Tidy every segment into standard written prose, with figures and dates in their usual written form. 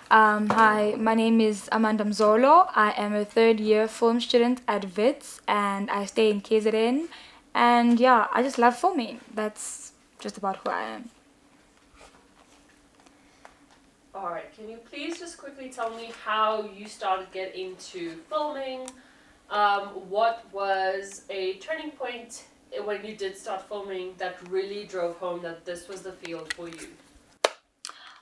Hi, my name is Amanda Mzolo. I am a third year film student at WITS and I stay in KZN. And yeah, I just love filming. That's just about who I am. All right, can you please just quickly tell me how you started getting into filming? What was a turning point when you did start filming that really drove home that this was the field for you?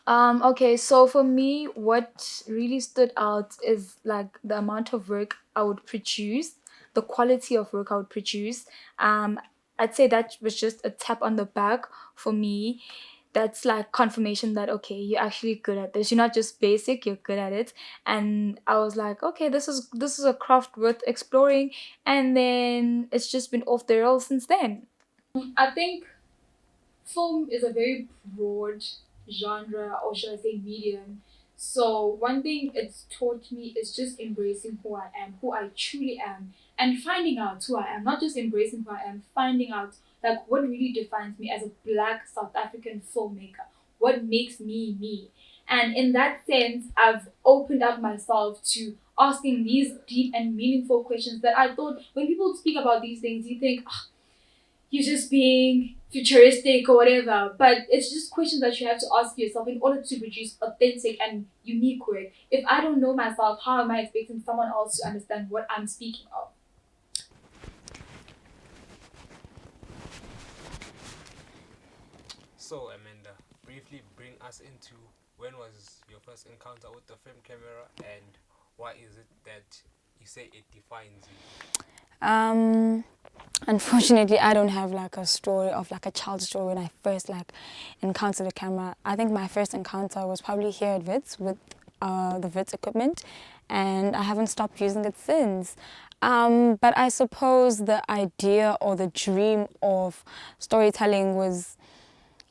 Okay, so for me, what really stood out is like the amount of work I would produce, the quality of work I would produce. Um, I'd say that was just a tap on the back for me. That's like confirmation that okay, you're actually good at this. You're not just basic, you're good at it. And I was like, okay, this is a craft worth exploring. And then it's just been off the rails since then. I think film is a very broad genre, or should I say medium. So one thing it's taught me is just embracing who I am, who I truly am, and finding out who I am. Not just embracing who I am, finding out like what really defines me as a Black South African filmmaker. What makes me me? And in that sense, I've opened up myself to asking these deep and meaningful questions that I thought when people speak about these things, you think, you're just being futuristic or whatever. But it's just questions that you have to ask yourself in order to produce authentic and unique work. If I don't know myself, how am I expecting someone else to understand what I'm speaking of? So, Amanda, briefly bring us into when was your first encounter with the film camera and why is it that you say it defines you? Unfortunately, I don't have like a story of like a child story when I first like encountered a camera. I think my first encounter was probably here at WITS with the WITS equipment, and I haven't stopped using it since. But I suppose the idea or the dream of storytelling was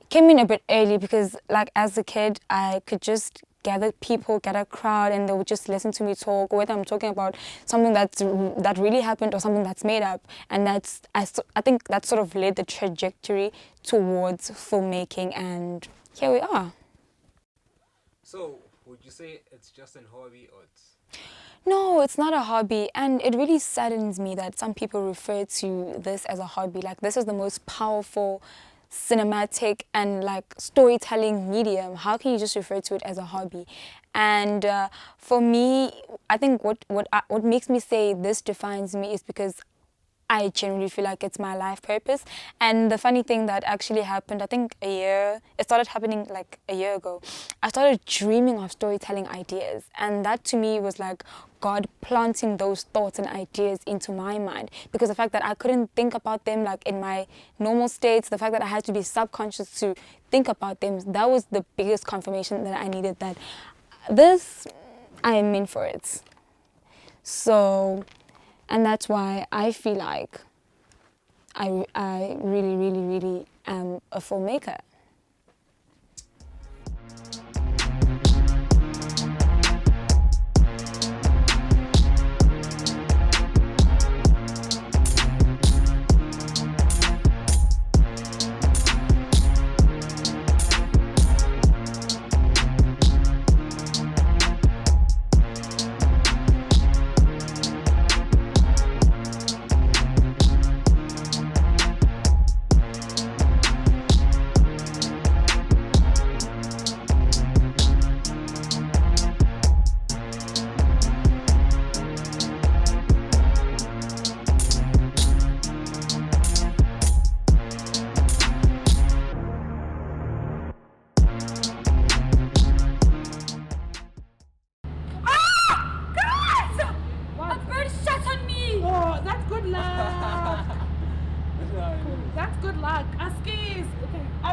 came in a bit early because like as a kid I could just gather people, gather a crowd, and they would just listen to me talk, whether I'm talking about something that really happened or something that's made up. And I think that sort of led the trajectory towards filmmaking, and here we are. So, would you say it's just an hobby or it's No, it's not a hobby, and it really saddens me that some people refer to this as a hobby. Like, this is the most powerful cinematic and like storytelling medium. How can you just refer to it as a hobby? And for me, I think what makes me say this defines me is because I genuinely feel like it's my life purpose. And the funny thing that actually happened, I think it started happening like a year ago. I started dreaming of storytelling ideas. And that to me was like God planting those thoughts and ideas into my mind. Because the fact that I couldn't think about them like in my normal states, the fact that I had to be subconscious to think about them, that was the biggest confirmation that I needed that this, I am meant for it. So, and that's why I feel like I really, really, really am a filmmaker. A bird shot on me! Oh, that's good luck. That's good luck. Askies. Okay.